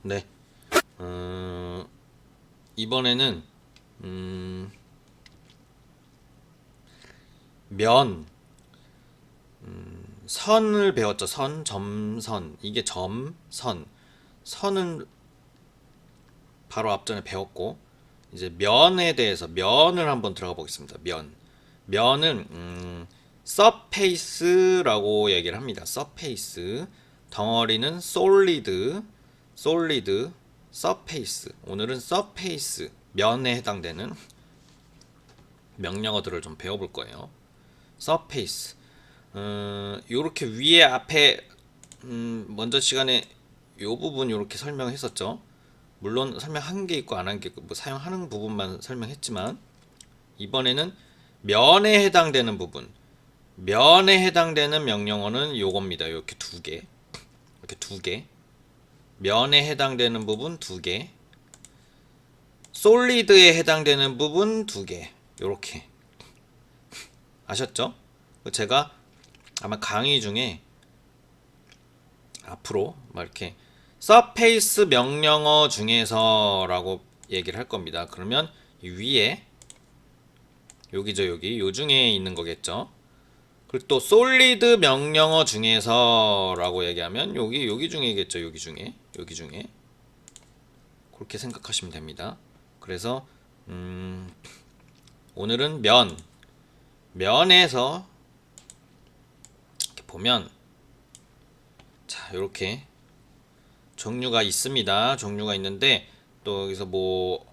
네. 이번에는 면 선을 배웠죠. 선, 점선. 이게 점, 선. 선은 바로 앞전에 배웠고 이제 면에 대해서 면을 한번 들어가 보겠습니다. 면은 서페이스라고 얘기를 합니다. 서페이스. 덩어리는 솔리드, 서페이스. 오늘은 서페이스 면에 해당되는 명령어들을 좀 배워볼 거예요. 서페이스. 요렇게 위에 앞에 먼저 시간에 요 부분 요렇게 설명했었죠. 물론 설명한 게 있고 안 한 게 있고 뭐 사용하는 부분만 설명했지만 이번에는 면에 해당되는 부분, 면에 해당되는 명령어는 요겁니다. 이렇게 두 개, 이렇게 두 개. 면에 해당되는 부분 두 개, 솔리드에 해당되는 부분 두 개. 요렇게 아셨죠? 제가 아마 강의 중에 앞으로 막 이렇게 서페이스 명령어 중에서라고 얘기를 할 겁니다. 그러면 위에 여기죠, 여기 요 중에 있는 거겠죠. 그리고 또 솔리드 명령어 중에서라고 얘기하면 여기 중에겠죠. 여기 중에 그렇게 생각하시면 됩니다. 그래서 오늘은 면에서 이렇게 보면 자 이렇게 종류가 있습니다. 종류가 있는데 또 여기서 뭐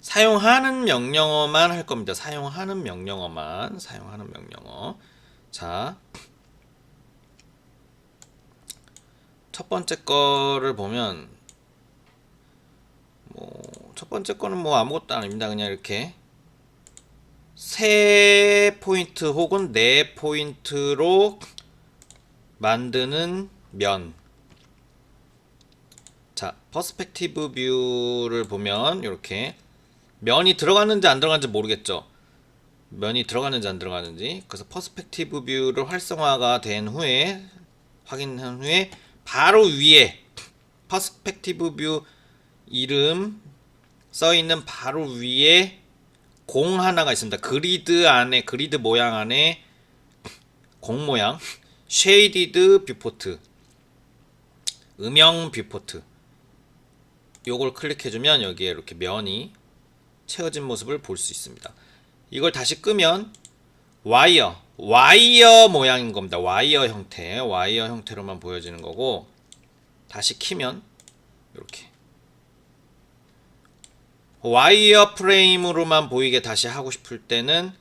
사용하는 명령어만 할 겁니다. 사용하는 명령어. 자, 첫 번째 거를 보면 뭐 첫 번째 거는 뭐 아무것도 아닙니다. 그냥 이렇게 세 포인트 혹은 네 포인트로 만드는 면. 자, 퍼스펙티브 뷰를 보면 이렇게 면이 들어갔는지 안 들어갔는지 모르겠죠. 면이 들어갔는지 안 들어갔는지. 그래서 퍼스펙티브 뷰를 활성화가 된 후에 확인한 후에 바로 위에 퍼스펙티브 뷰 이름 써 있는 바로 위에 공 하나가 있습니다. 그리드 모양 안에 공 모양 쉐이디드 뷰포트 음영 뷰포트 요걸 클릭해주면 여기에 이렇게 면이 채워진 모습을 볼 수 있습니다. 이걸 다시 끄면 와이어 모양인 겁니다. 와이어 형태로만 보여지는 거고 다시 키면 이렇게 와이어 프레임으로만 보이게 다시 하고 싶을 때는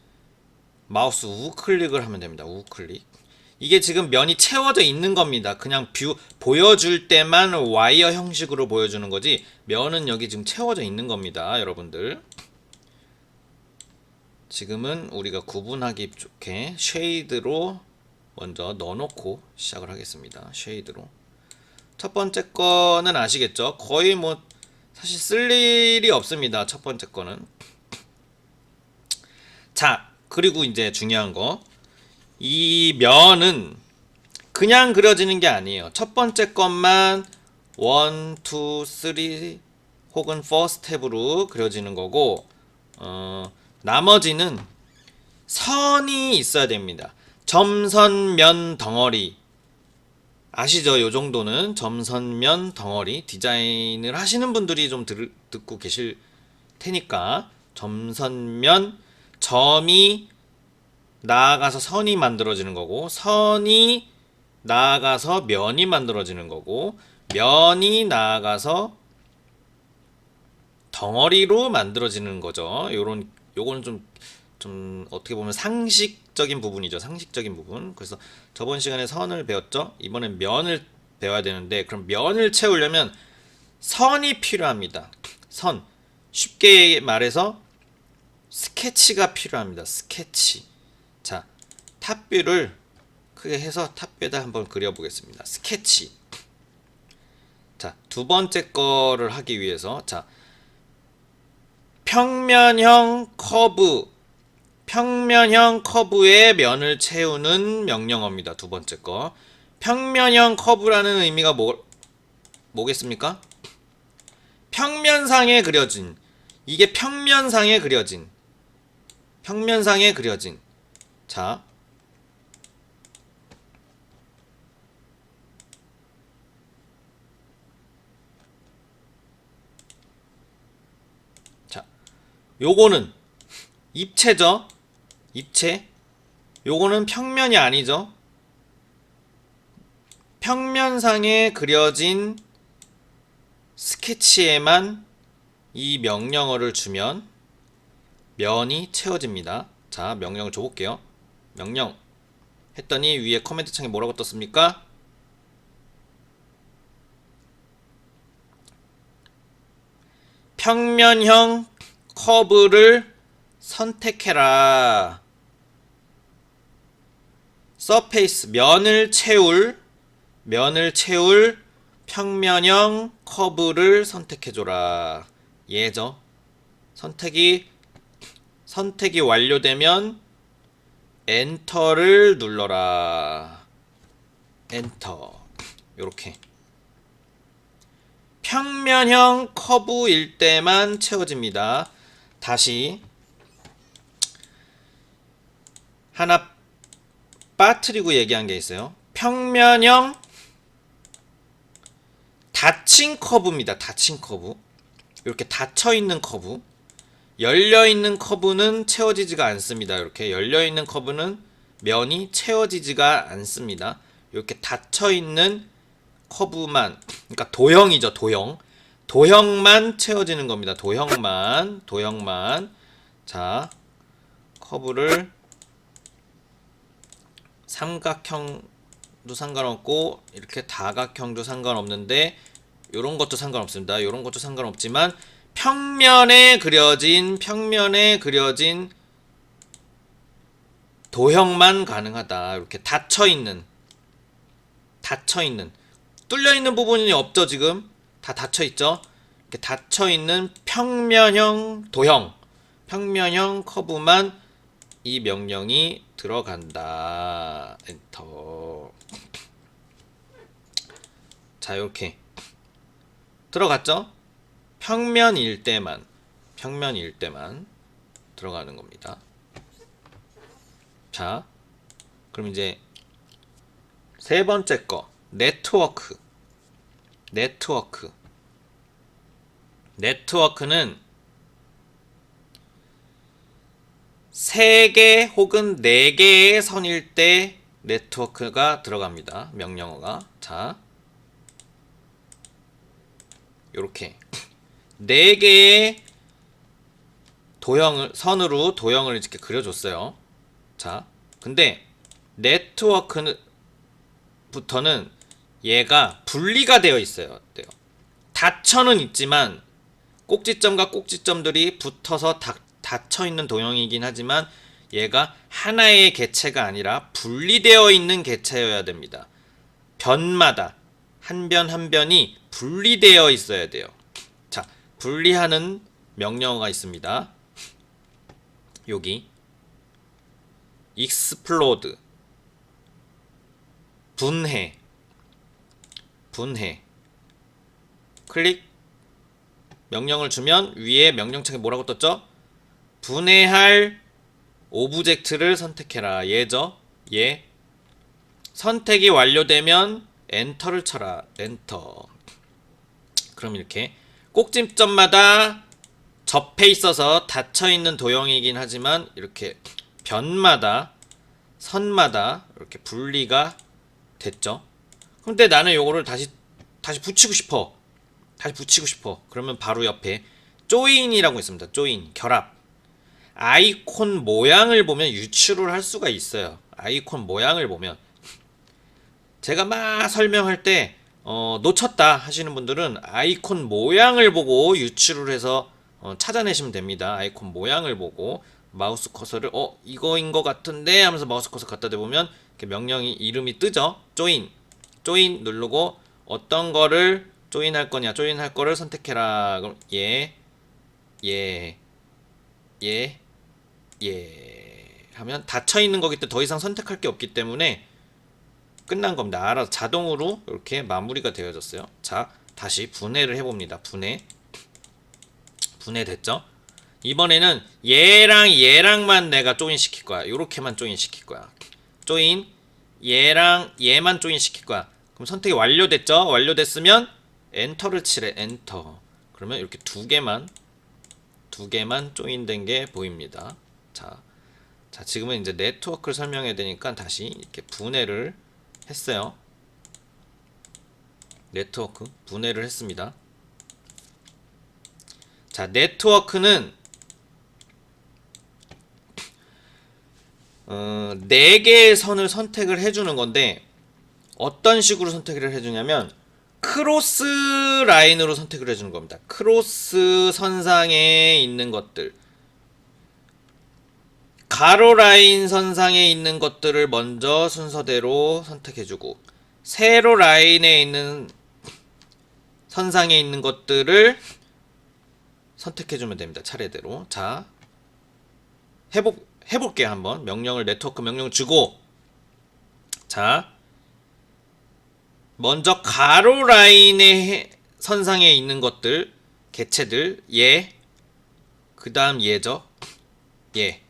마우스 우클릭을 하면 됩니다. 우클릭. 이게 지금 면이 채워져 있는 겁니다. 그냥 뷰 보여줄 때만 와이어 형식으로 보여주는 거지 면은 여기 지금 채워져 있는 겁니다. 여러분들. 지금은 우리가 구분하기 좋게 쉐이드로 먼저 넣어놓고 시작을 하겠습니다. 쉐이드로. 첫 번째 거는 아시겠죠? 거의 뭐 사실 쓸 일이 없습니다. 첫 번째 거는. 자, 그리고 이제 중요한 거. 이 면은 그냥 그려지는 게 아니에요. 첫 번째 것만 1, 2, 3 혹은 4 스텝으로 그려지는 거고 나머지는 선이 있어야 됩니다. 점선면 덩어리 아시죠? 요 정도는 점선면 덩어리 디자인을 하시는 분들이 좀 듣고 계실 테니까 점선면 점이 나아가서 선이 만들어지는 거고 선이 나아가서 면이 만들어지는 거고 면이 나아가서 덩어리로 만들어지는 거죠. 요거는 좀 어떻게 보면 상식적인 부분이죠. 상식적인 부분. 그래서 저번 시간에 선을 배웠죠. 이번엔 면을 배워야 되는데 그럼 면을 채우려면 선이 필요합니다. 선. 쉽게 말해서 스케치가 필요합니다. 스케치. 자, 탑뷰를 크게 해서 탑뷰에다 한번 그려보겠습니다. 스케치. 자, 두 번째 거를 하기 위해서 자, 평면형 커브의 면을 채우는 명령어입니다. 두 번째 거. 평면형 커브라는 의미가 뭐겠습니까? 평면상에 그려진, 이게 평면상에 그려진, 평면상에 그려진. 자, 자, 요거는 입체죠. 입체. 요거는 평면이 아니죠. 평면상에 그려진 스케치에만 이 명령어를 주면 면이 채워집니다. 자, 명령을 줘볼게요. 명령 했더니 위에 코멘트 창에 뭐라고 떴습니까? 평면형 커브를 선택해라. 서페이스, 면을 채울 평면형 커브를 선택해줘라. 얘죠. 선택이 완료되면 엔터를 눌러라. 엔터. 요렇게. 평면형 커브일 때만 채워집니다. 다시 하나 빠뜨리고 얘기한 게 있어요. 평면형 닫힌 커브입니다. 닫힌 커브. 이렇게 닫혀있는 커브. 열려있는 커브는 채워지지가 않습니다. 이렇게 열려있는 커브는 면이 채워지지가 않습니다. 이렇게 닫혀있는 커브만, 그러니까 도형이죠. 도형만 채워지는 겁니다. 도형만. 자, 커브를 삼각형도 상관없고 이렇게 다각형도 상관없는데 요런 것도 상관없습니다. 요런 것도 상관없지만 평면에 그려진 도형만 가능하다. 이렇게 닫혀있는 뚫려있는 부분이 없죠. 지금 다 닫혀있죠. 이렇게 닫혀있는 평면형 평면형 커브만 이 명령이 들어간다. 엔터. 자, 이렇게 들어갔죠? 평면일 때만 들어가는 겁니다. 자, 그럼 이제 세 번째 거, 네트워크는 3개 혹은 4개의 선일 때 네트워크가 들어갑니다. 명령어가. 자, 요렇게 4개의 선으로 도형을 이렇게 그려줬어요. 자, 근데 네트워크부터는 얘가 분리가 되어 있어요. 닫혀는 있지만 꼭지점과 꼭지점들이 붙어서 닫혀있는 도형이긴 하지만 얘가 하나의 개체가 아니라 분리되어 있는 개체여야 됩니다. 변마다 한 변 한 변이 분리되어 있어야 돼요. 자, 분리하는 명령어가 있습니다. 여기 explode 분해 클릭 명령을 주면 위에 명령창에 뭐라고 떴죠? 분해할 오브젝트를 선택해라. 얘죠. 얘. 선택이 완료되면 엔터를 쳐라. 엔터. 그럼 이렇게 꼭지점마다 접해 있어서 닫혀있는 도형이긴 하지만 이렇게 변마다 선마다 이렇게 분리가 됐죠. 근데 나는 요거를 다시 붙이고 싶어. 그러면 바로 옆에 조인이라고 있습니다. 조인, 결합. 아이콘 모양을 보면 유추를 할 수가 있어요. 아이콘 모양을 보면 제가 막 설명할 때 놓쳤다 하시는 분들은 아이콘 모양을 보고 유추를 해서 찾아내시면 됩니다. 아이콘 모양을 보고 마우스 커서를 이거인 것 같은데 하면서 마우스 커서 갖다 대보면 이렇게 명령이 이름이 뜨죠. 조인 누르고 어떤 거를 조인할 거냐, 조인할 거를 선택해라. 그럼 얘 하면 닫혀 있는 거기 때문에 더 이상 선택할 게 없기 때문에 끝난 겁니다. 알아서 자동으로 이렇게 마무리가 되어졌어요. 자, 다시 분해를 해봅니다. 분해 됐죠? 이번에는 얘랑 얘랑만 내가 조인 시킬 거야. 요렇게만 조인 시킬 거야. 조인, 얘랑 얘만 조인 시킬 거야. 그럼 선택이 완료됐죠? 완료됐으면 엔터를 치래. 엔터. 그러면 이렇게 두 개만 조인된 게 보입니다. 자, 지금은 이제 네트워크를 설명해야 되니까 다시 이렇게 분해를 했어요. 네트워크 분해를 했습니다. 자, 네트워크는 4개의 선을 선택을 해주는 건데 어떤 식으로 선택을 해주냐면 크로스 라인으로 선택을 해주는 겁니다. 크로스 선상에 있는 것들, 가로 라인 선상에 있는 것들을 먼저 순서대로 선택해주고 세로 라인에 있는 선상에 있는 것들을 선택해주면 됩니다. 차례대로. 자, 해볼게요. 한번 명령을 네트워크 명령 주고, 자, 먼저 가로 라인의 선상에 있는 것들, 개체들, 얘, 그 다음 얘죠. 얘.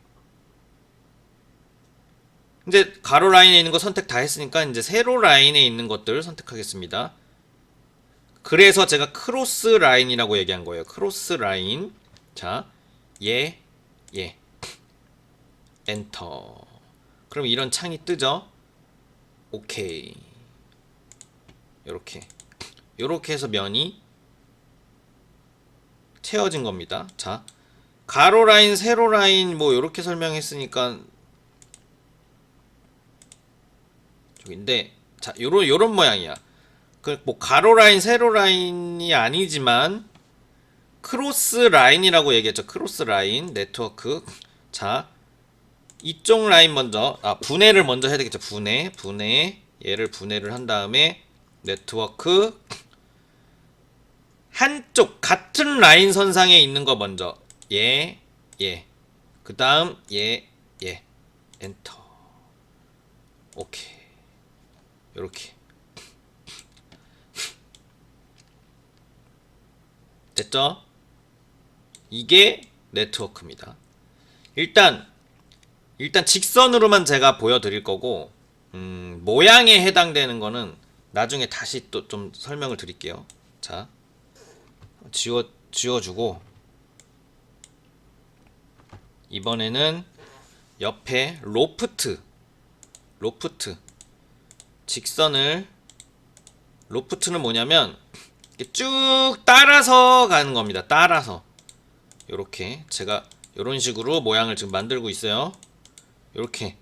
이제 가로 라인에 있는 거 선택 다 했으니까 이제 세로 라인에 있는 것들 선택하겠습니다. 그래서 제가 크로스 라인이라고 얘기한 거예요. 크로스 라인. 자, 얘. 엔터. 그럼 이런 창이 뜨죠? 오케이. 요렇게 해서 면이 채워진 겁니다. 자, 가로 라인, 세로 라인 뭐 요렇게 설명했으니까 저기인데, 자, 요런 모양이야. 그 뭐 가로 라인, 세로 라인이 아니지만 크로스 라인이라고 얘기했죠. 크로스 라인 네트워크. 자, 이쪽 라인 먼저 분해를 먼저 해야 되겠죠. 분해 얘를 분해를 한 다음에 네트워크 한쪽 같은 라인 선상에 있는 거 먼저 얘 그 다음 얘 엔터. 오케이. 요렇게 됐죠? 이게 네트워크입니다. 일단 직선으로만 제가 보여드릴 거고, 모양에 해당되는 거는 나중에 다시 또 좀 설명을 드릴게요. 자, 지워주고, 이번에는 옆에 로프트 직선을, 로프트는 뭐냐면 이렇게 쭉 따라서 가는 겁니다. 따라서 요렇게 제가 요런 식으로 모양을 지금 만들고 있어요. 요렇게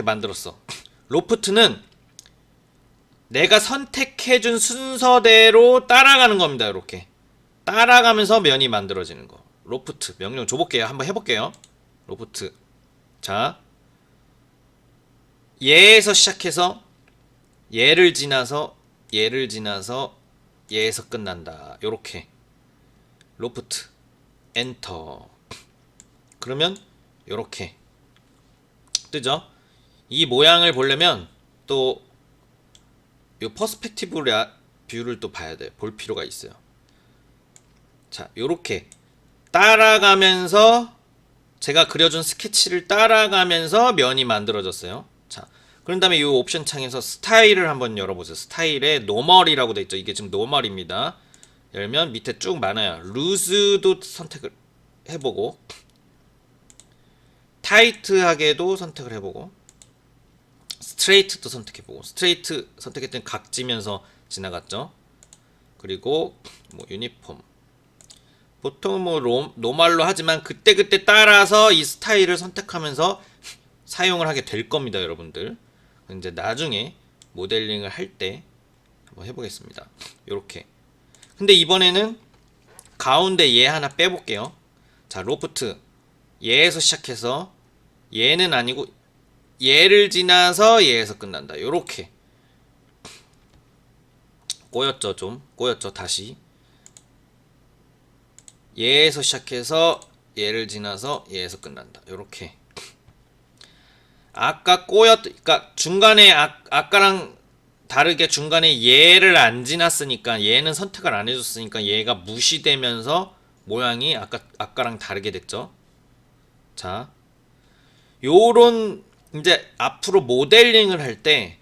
만들었어. 로프트는 내가 선택해준 순서대로 따라가는 겁니다. 이렇게 따라가면서 면이 만들어지는 거. 로프트 명령 줘볼게요. 한번 해볼게요. 로프트. 자, 얘에서 시작해서 얘를 지나서 얘에서 끝난다. 요렇게 로프트 엔터. 그러면 요렇게 뜨죠? 이 모양을 보려면 또 요 퍼스펙티브 뷰를 또 봐야 돼요. 볼 필요가 있어요. 자, 요렇게 따라가면서 제가 그려준 스케치를 따라가면서 면이 만들어졌어요. 자, 그런 다음에 이 옵션 창에서 스타일을 한번 열어보세요. 스타일에 노멀이라고 돼 있죠. 이게 지금 노멀입니다. 열면 밑에 쭉 많아요. 루즈도 선택을 해보고, 타이트하게도 선택을 해보고, 스트레이트도 선택해보고. 스트레이트 선택했더니 각지면서 지나갔죠. 그리고 뭐 유니폼, 보통 뭐 노말로 하지만 그때그때 따라서 이 스타일을 선택하면서 사용을 하게 될 겁니다, 여러분들. 이제 나중에 모델링을 할 때 한번 해보겠습니다. 요렇게. 근데 이번에는 가운데 얘 하나 빼볼게요. 자, 로프트 얘에서 시작해서 얘는 아니고 얘를 지나서 얘에서 끝난다. 요렇게 꼬였죠. 좀 꼬였죠. 다시 얘에서 시작해서 얘를 지나서 얘에서 끝난다. 요렇게. 아까 그러니까 중간에 아까랑 다르게 중간에 얘를 안 지났으니까 얘는 선택을 안 해줬으니까 얘가 무시되면서 모양이 아까랑 다르게 됐죠. 자, 요런 이제 앞으로 모델링을 할 때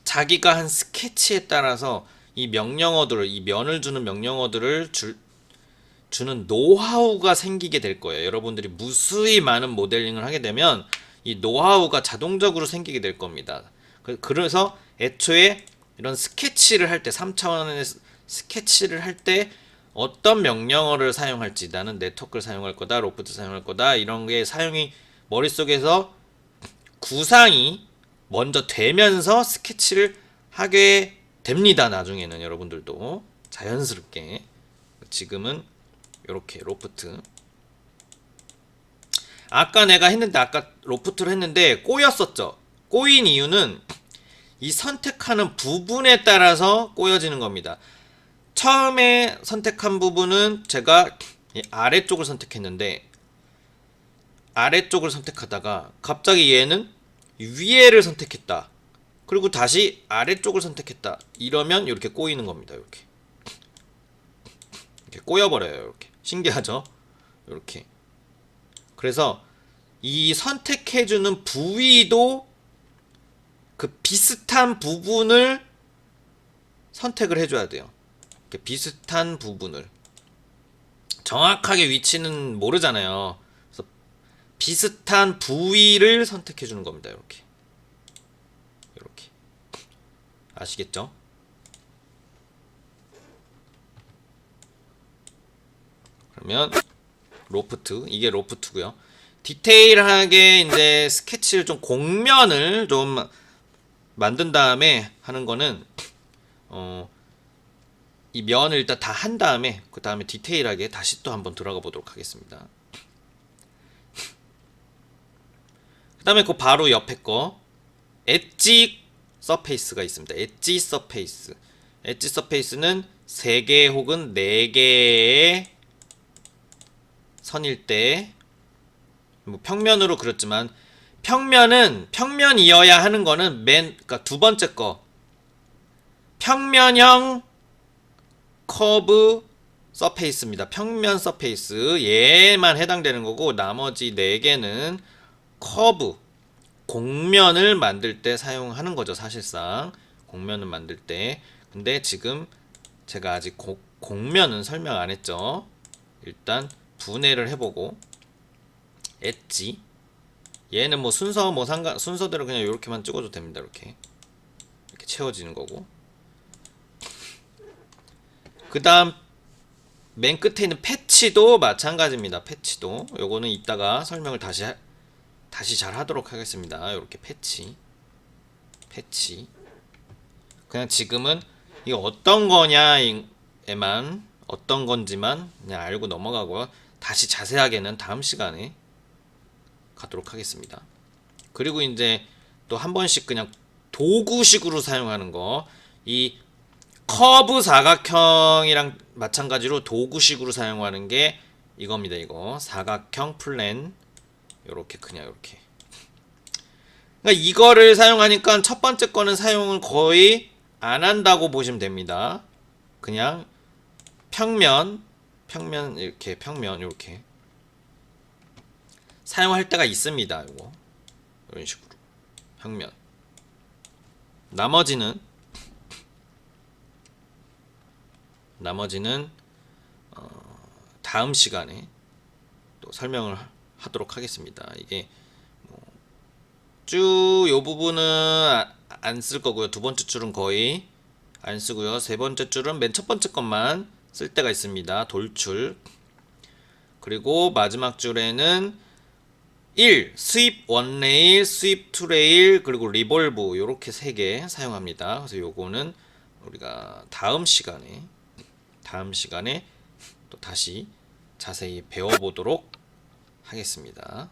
자기가 한 스케치에 따라서 이 면을 주는 명령어들을 주는 노하우가 생기게 될 거예요. 여러분들이 무수히 많은 모델링을 하게 되면 이 노하우가 자동적으로 생기게 될 겁니다. 그래서 애초에 이런 스케치를 할 때 3차원의 스케치를 할 때 어떤 명령어를 사용할지, 나는 네트워크를 사용할 거다, 로프트 사용할 거다, 이런 게 사용이 머릿속에서 구상이 먼저 되면서 스케치를 하게 됩니다. 나중에는 여러분들도 자연스럽게. 지금은 이렇게 로프트. 아까 로프트를 했는데 꼬였었죠. 꼬인 이유는 이 선택하는 부분에 따라서 꼬여지는 겁니다. 처음에 선택한 부분은 제가 아래쪽을 선택했는데, 아래쪽을 선택하다가 갑자기 얘는 위에를 선택했다. 그리고 다시 아래쪽을 선택했다. 이러면 이렇게 꼬이는 겁니다. 이렇게 꼬여버려요. 이렇게 신기하죠? 이렇게. 그래서 이 선택해주는 부위도 그 비슷한 부분을 선택을 해줘야 돼요. 비슷한 부분을. 정확하게 위치는 모르잖아요. 그래서 비슷한 부위를 선택해주는 겁니다. 이렇게. 아시겠죠? 그러면 로프트, 이게 로프트고요. 디테일하게 이제 스케치를 좀 곡면을 좀 만든 다음에 하는 거는 이 면을 일단 다 한 다음에 그 다음에 디테일하게 다시 또 한번 들어가 보도록 하겠습니다. 그 다음에 그 바로 옆에 거 엣지 서페이스가 있습니다. 엣지 서페이스. 엣지 서페이스는 3개 혹은 4개의 선일 때, 뭐 평면으로 그렸지만 평면은 평면이어야 하는 거는 그러니까 두 번째 거 평면형 커브 서페이스입니다. 평면 서페이스 얘만 해당되는 거고, 나머지 4개는 커브 곡면을 만들 때 사용하는 거죠. 사실상 곡면을 만들 때. 근데 지금 제가 아직 곡면은 설명 안 했죠. 일단 분해를 해보고 엣지, 얘는 뭐 순서대로 그냥 이렇게만 찍어도 됩니다. 이렇게 채워지는 거고, 그 다음 맨 끝에 있는 패치도 마찬가지입니다. 패치도 요거는 이따가 설명을 다시 잘 하도록 하겠습니다. 이렇게 패치 그냥 지금은 이게 어떤 거냐에만, 어떤 건지만 그냥 알고 넘어가고요. 다시 자세하게는 다음 시간에 가도록 하겠습니다. 그리고 이제 또 한 번씩 그냥 도구식으로 사용하는 거, 이 커브 사각형이랑 마찬가지로 도구식으로 사용하는 게 이겁니다. 이거 사각형 플랜, 요렇게 그냥 요렇게. 그러니까 이거를 사용하니까 첫 번째 거는 사용을 거의 안 한다고 보시면 됩니다. 그냥 평면 이렇게 평면 이렇게 사용할 때가 있습니다. 이거 이런 식으로 평면. 나머지는 다음 시간에 또 설명을 하도록 하겠습니다. 이게 쭉 요 부분은 안 쓸 거고요. 두 번째 줄은 거의 안 쓰고요. 세 번째 줄은 맨 첫 번째 것만 쓸 때가 있습니다. 돌출. 그리고 마지막 줄에는 1. 스윕 1레일, 스윕 2레일, 그리고 리볼브, 요렇게 3개 사용합니다. 그래서 요거는 우리가 다음 시간에 또 다시 자세히 배워보도록 하겠습니다.